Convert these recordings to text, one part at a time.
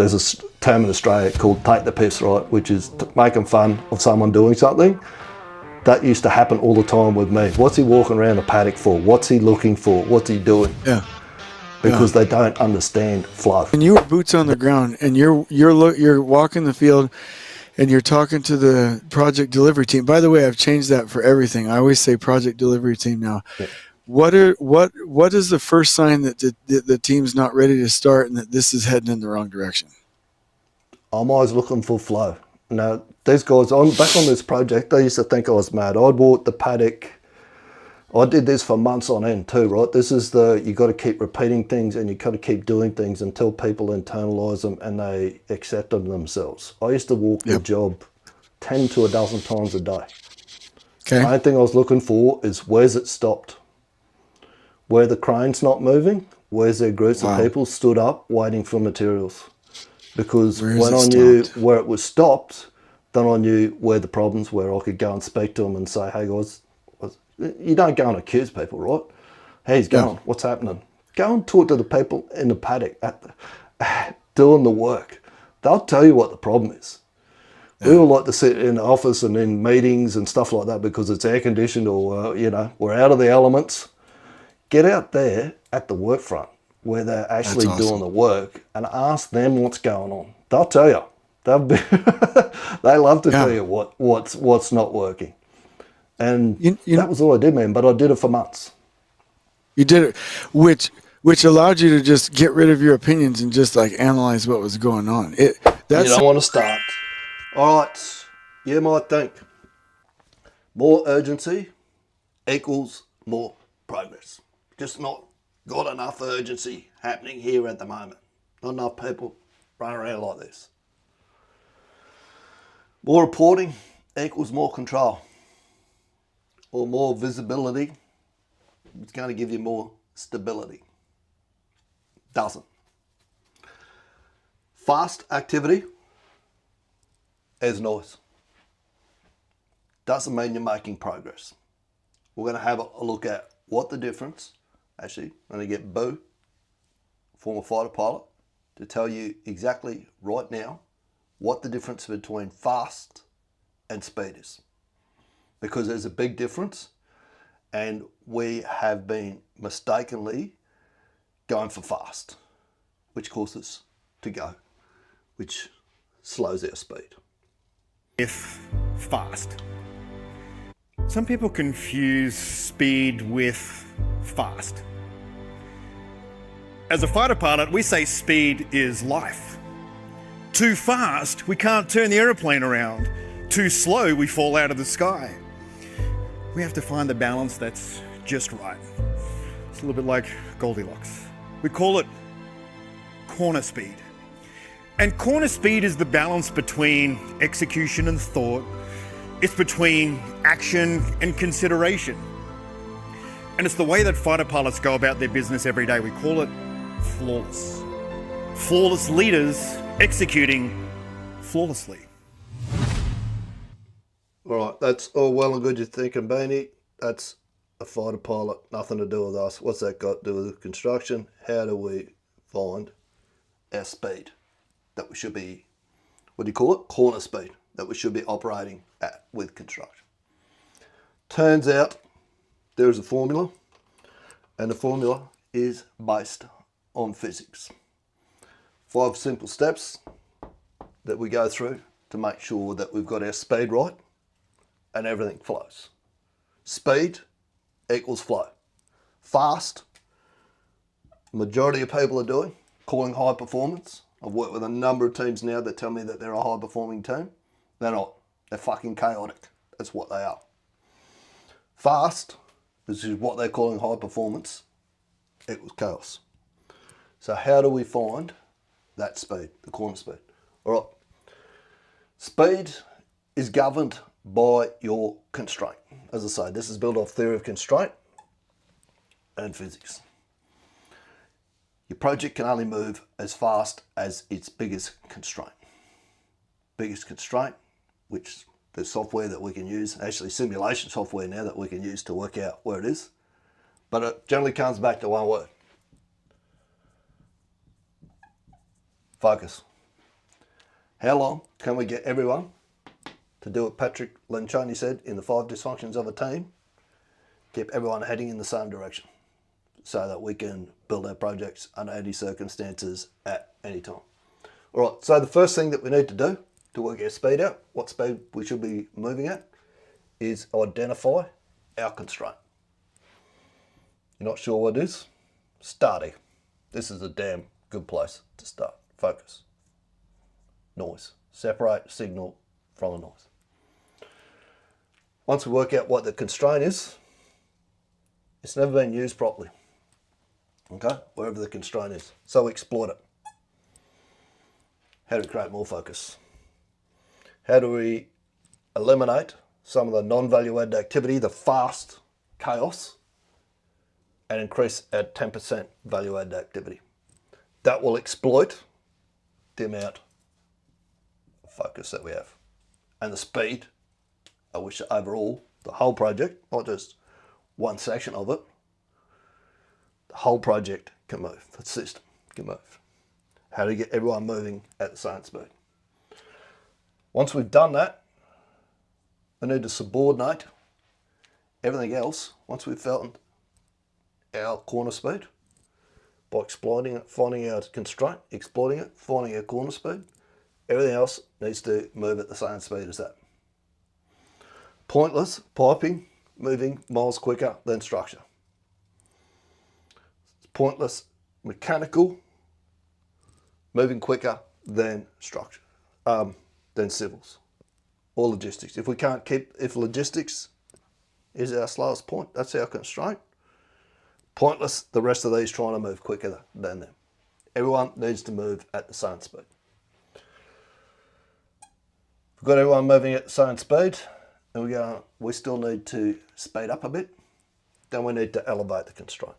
there's a term in Australia called take the piss, right? Which is making fun of someone doing something. That used to happen all the time with me. What's he walking around the paddock for? What's he looking for? What's he doing? Yeah. Because they don't understand flow. And you were boots on the ground, and you're walking the field, and you're talking to the project delivery team. By the way, I've changed that for everything. I always say project delivery team now. Yeah. What is the first sign that the team's not ready to start and that this is heading in the wrong direction? I'm always looking for flow. Now, these guys, back on this project, they used to think I was mad. I'd walk the paddock. I did this for months on end too, right? This is you got to keep repeating things, and you got to keep doing things until people internalize them and they accept them themselves. I used to walk the job 10 to a dozen times a day. Okay. The main thing I was looking for is where's it stopped? Where the crane's not moving, where's there groups of people stood up waiting for materials? Because when I knew where it was stopped, then I knew where the problems were. I could go and speak to them and say, hey guys, you don't go and accuse people, right? How's it going? What's happening? Go and talk to the people in the paddock doing the work. They'll tell you what the problem is. We all like to sit in the office and in meetings and stuff like that because it's air conditioned or, we're out of the elements. Get out there at the work front where they're actually doing the work and ask them what's going on. They'll tell you. They love to tell you what's not working. And that was all I did, man. But I did it for months. You did it, which allowed you to just get rid of your opinions and just like analyze what was going on. You don't want to start. All right, you might think more urgency equals more progress. Just not got enough urgency happening here at the moment. Not enough people running around like this. More reporting equals more control. Or more visibility, it's going to give you more stability. Doesn't. Fast activity is noise. Doesn't mean you're making progress. We're going to have a look at what the difference, actually, I'm going to get Boo, former fighter pilot, to tell you exactly right now what the difference between fast and speed is. Because there's a big difference, and we have been mistakenly going for fast, which causes to go, which slows our speed. If fast. Some people confuse speed with fast. As a fighter pilot, we say speed is life. Too fast, we can't turn the aeroplane around. Too slow, we fall out of the sky. We have to find the balance that's just right. It's a little bit like Goldilocks. We call it corner speed. And corner speed is the balance between execution and thought. It's between action and consideration. And it's the way that fighter pilots go about their business every day. We call it flawless. Flawless leaders executing flawlessly. All right, that's all well and good you're thinking, Beanie. That's a fighter pilot, nothing to do with us. What's that got to do with construction? How do we find our speed that we should be, what do you call it? Corner speed that we should be operating at with construction. Turns out there is a formula, and the formula is based on physics. 5 simple steps that we go through to make sure that we've got our speed right and everything flows. Speed equals flow. Fast, majority of people are doing, calling high performance. I've worked with a number of teams now that tell me that they're a high performing team. They're not. They're fucking chaotic. That's what they are. Fast, this is what they're calling high performance, equals chaos. So how do we find that speed, the corner speed? All right. Speed is governed by your constraint. As I say, this is built off theory of constraint and physics. Your project can only move as fast as its biggest constraint. Biggest constraint, which there's software that we can use, actually simulation software now that we can use to work out where it is. But it generally comes back to one word. Focus. How long can we get everyone to do what Patrick Lencioni said in the 5 dysfunctions of a team? Keep everyone heading in the same direction so that we can build our projects under any circumstances at any time. All right, so the first thing that we need to do to work our speed out, what speed we should be moving at, is identify our constraint. You're not sure what it is? Start here. This is a damn good place to start. Focus. Noise. Separate signal from the noise. Once we work out what the constraint is, it's never been used properly. Okay, wherever the constraint is. So we exploit it. How do we create more focus? How do we eliminate some of the non-value added activity, the fast chaos, and increase our 10% value added activity? That will exploit the amount of focus that we have and the speed at which overall the whole project, not just one section of it, the whole project can move, the system can move. How do you get everyone moving at the same speed? Once we've done that, we need to subordinate everything else once we've found our corner speed by exploiting it, finding our constraint, exploiting it, finding our corner speed. Everything else needs to move at the same speed as that. Pointless piping moving miles quicker than structure. It's pointless mechanical moving quicker than structure, than civils or logistics. If we can't keep, if logistics is our slowest point, that's our constraint. Pointless the rest of these trying to move quicker than them. Everyone needs to move at the same speed. If we've got everyone moving at the same speed, and we still need to speed up a bit, then we need to elevate the constraint.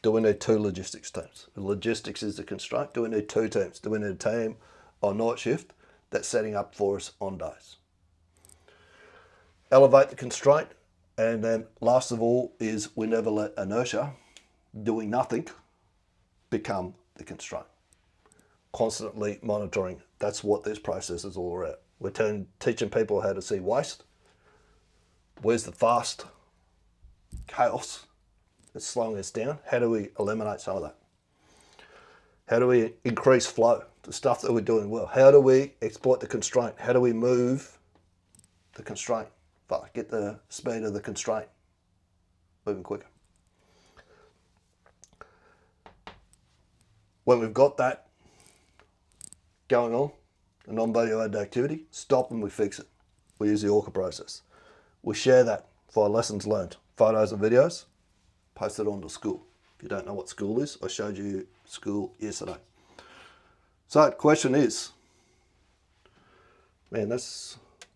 Do we need 2 logistics teams? Logistics is the constraint. Do we need 2 teams? Do we need a team on night shift that's setting up for us on days? Elevate the constraint, and then last of all is we never let inertia, doing nothing, become the constraint. Constantly monitoring. That's what this process is all about. We're teaching people how to see waste. Where's the fast chaos that's slowing us down? How do we eliminate some of that? How do we increase flow, the stuff that we're doing well? How do we exploit the constraint? How do we move the constraint? Get the speed of the constraint moving quicker. When we've got that going on, the non-value added activity, stop and we fix it. We use the ORCA process. We share that via lessons learned, photos and videos, post it onto school. If you don't know what school is, I showed you school yesterday. So the question is, man, I'm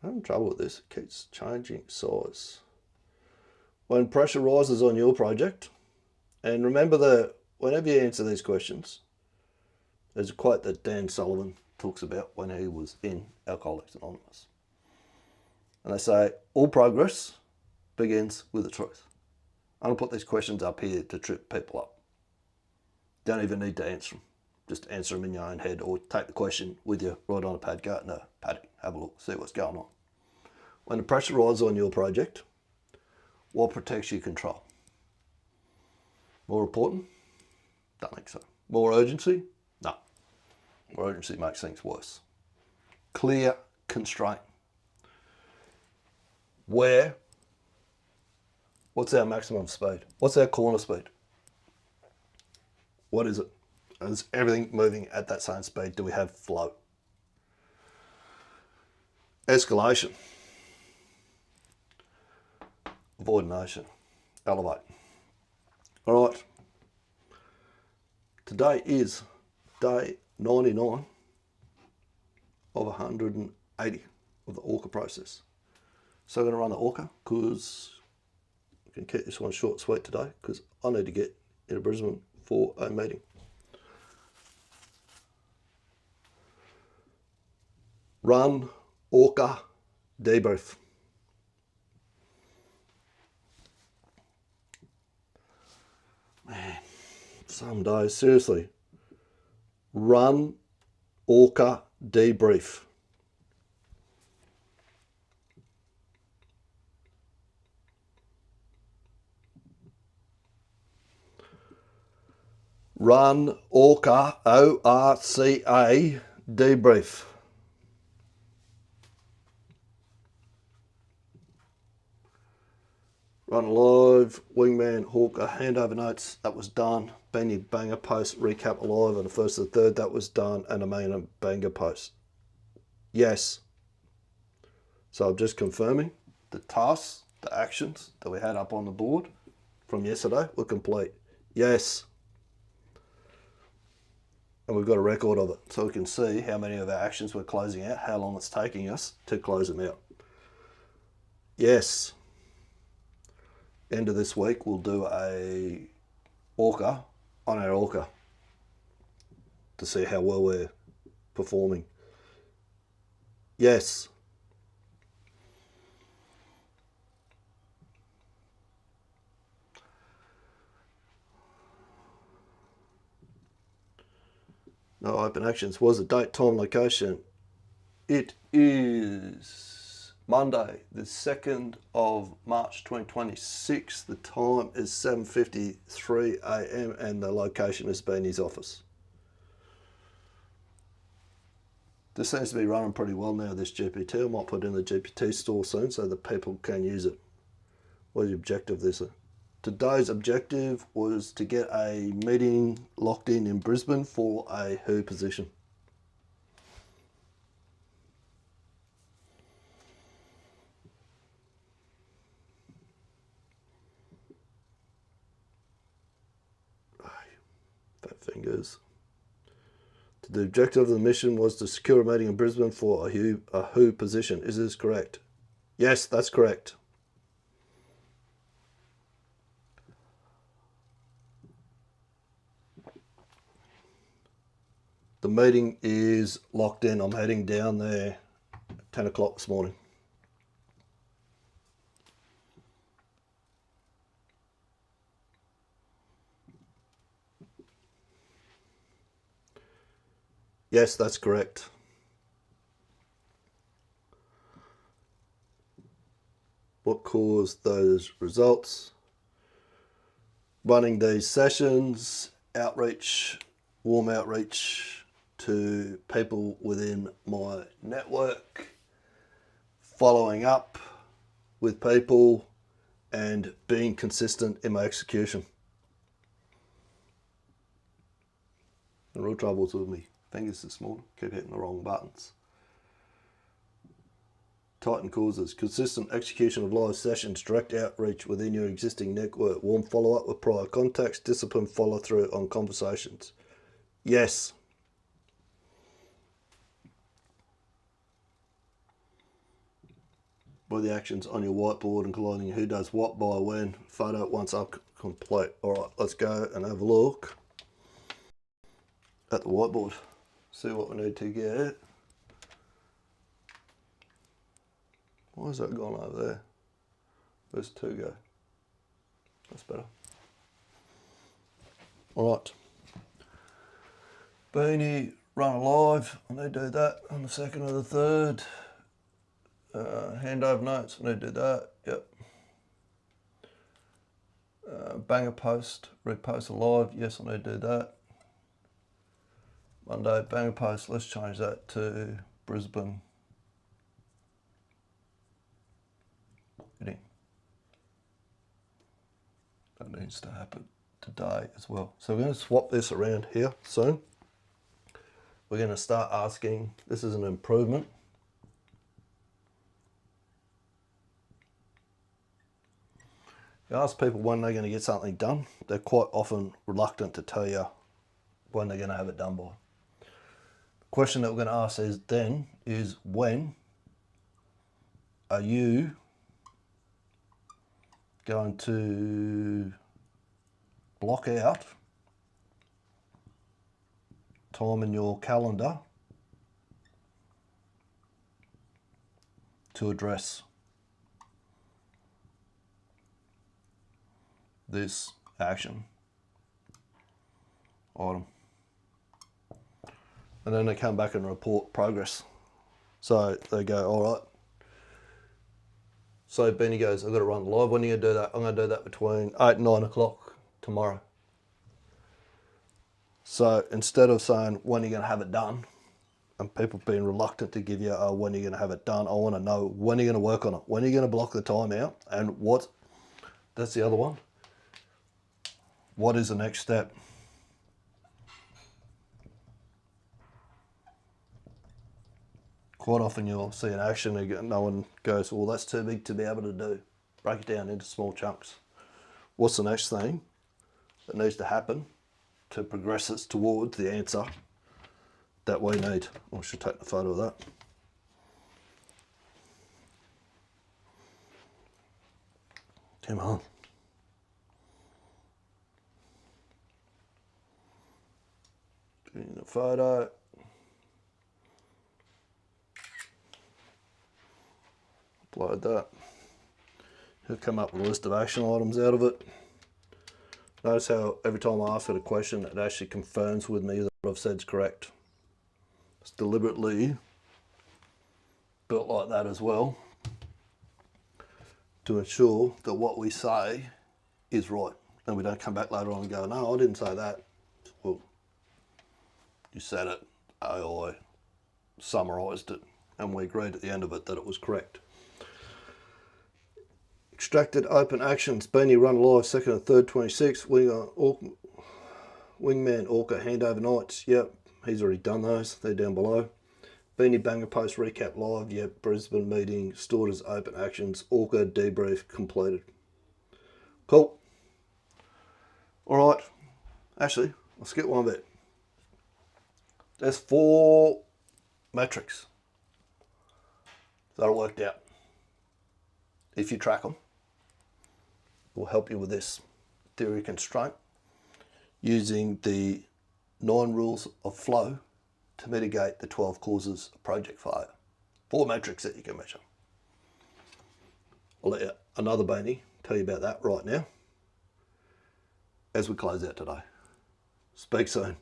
having trouble with this. It keeps changing size. When pressure rises on your project, and remember whenever you answer these questions, there's a quote that Dan Sullivan talks about when he was in Alcoholics Anonymous. And they say, all progress begins with the truth. I'm going to put these questions up here to trip people up. Don't even need to answer them. Just answer them in your own head or take the question with you right on a pad. Go no, paddock, have a look, see what's going on. When the pressure rises on your project, what protects your control? More important? Don't think so. More urgency? No. More urgency makes things worse. Clear constraint. What's our maximum speed? What's our corner speed? What is it? Is everything moving at that same speed? Do we have flow? Escalation. Avoid inertia. Elevate. All right. Today is day 99 of 180 of the ORCA process. So I'm going to run the ORCA because I can keep this one short and sweet today because I need to get into Brisbane for a meeting. Run ORCA debrief. Man, some days, seriously. Run ORCA debrief. Run ORCA, ORCA, debrief. Run live, wingman, hawker, handover notes, that was done. Benny banger post, recap live on the first and the third, that was done. And a main banger post. Yes. So I'm just confirming the tasks, the actions that we had up on the board from yesterday were complete. Yes. And we've got a record of it, so we can see how many of our actions we're closing out, how long it's taking us to close them out. Yes. End of this week, we'll do a ORCA on our ORCA to see how well we're performing. Yes. No open actions. Was the date, time, location? It is Monday, the 2nd of March 2026. The time is 7:53 a.m. and the location has been his office. This seems to be running pretty well now, this GPT. I might put it in the GPT store soon so that people can use it. What is the objective of this? Today's objective was to get a meeting locked in Brisbane for a WHO position. Fat fingers. The objective of the mission was to secure a meeting in Brisbane for a WHO position. Is this correct? Yes, that's correct. The meeting is locked in. I'm heading down there at 10 o'clock this morning. Yes, that's correct. What caused those results? Running these sessions, outreach, warm outreach to people within my network, following up with people and being consistent in my execution. The real troubles with me fingers this morning, keep hitting the wrong buttons. Titan causes, consistent execution of live sessions, direct outreach within your existing network, warm follow-up with prior contacts, disciplined follow-through on conversations. Yes. By the actions on your whiteboard and colliding who does what by when, photo once up complete. All right, let's go and have a look at the whiteboard. See what we need to get. Why has that gone over there? Where's 2 go? That's better. All right. Beanie, run alive. I need to do that on the 2nd or the 3rd. Handover notes, I need to do that. Yep. Banger post, repost alive. Yes, I need to do that. Monday, banger post. Let's change that to Brisbane. That needs to happen today as well. So we're going to swap this around here soon. We're going to start asking, this is an improvement. You ask people when they're going to get something done, they're quite often reluctant to tell you when they're going to have it done by. The question that we're going to ask is when are you going to block out time in your calendar to address this action item. and then they come back and report progress. So they go, all right. So Benny goes, I've got to run live. When are you going to do that? I'm going to do that between 8 and 9 o'clock tomorrow. So instead of saying, when are you going to have it done? And people being reluctant to give you, when are you going to have it done? I want to know, when are you going to work on it? When are you going to block the time out? And that's the other one. What is the next step? Quite often you'll see an action and no one goes, well, that's too big to be able to do. Break it down into small chunks. What's the next thing that needs to happen to progress us towards the answer that we need? I should take the photo of that. Come on. Doing the photo. Upload that. He'll come up with a list of action items out of it. Notice how every time I ask it a question, it actually confirms with me that what I've said is correct. It's deliberately built like that as well to ensure that what we say is right. And we don't come back later on and go, no, I didn't say that. Well, you said it, I summarised it, and we agreed at the end of it that it was correct. Extracted open actions. Benny run live 2nd and 3rd 26. Wingman ORCA handover nights. Yep, he's already done those. They're down below. Benny banger post recap live. Yep, Brisbane meeting stored as open actions. ORCA debrief completed. Cool. All right. Actually, I'll skip one bit. There's 4 metrics that are worked out. If you track them, will help you with this theory constraint using the 9 rules of flow to mitigate the 12 causes of project failure. 4 metrics that you can measure. I'll let another Benny tell you about that right now as we close out today. Speak soon.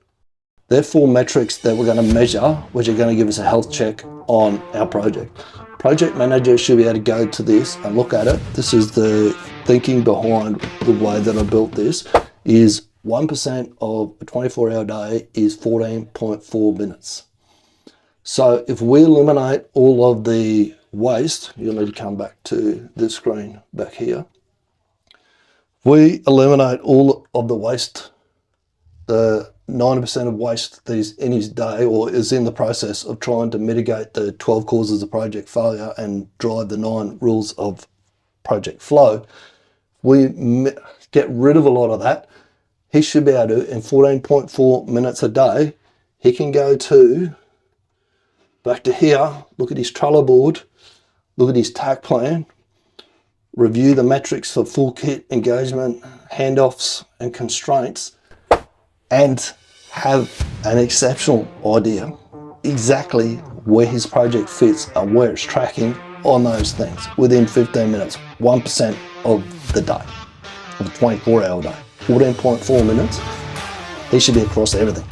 They're 4 metrics that we're going to measure, which are going to give us a health check on our project. Project manager should be able to go to this and look at it. This is the thinking behind the way that I built this, is 1% of a 24-hour day is 14.4 minutes. So if we eliminate all of the waste, you'll need to come back to this screen back here. We eliminate all of the waste, the 90% of waste that is in his day or is in the process of trying to mitigate the 12 causes of project failure and drive the 9 rules of project flow. We get rid of a lot of that. He should be able to, in 14.4 minutes a day, he can go to, back to here, look at his Trello board, look at his TAC plan, review the metrics for full kit, engagement, handoffs and constraints, and have an exceptional idea exactly where his project fits and where it's tracking on those things within 15 minutes, 1% of the day, of a 24-hour day, 14.4 minutes. He should be across everything.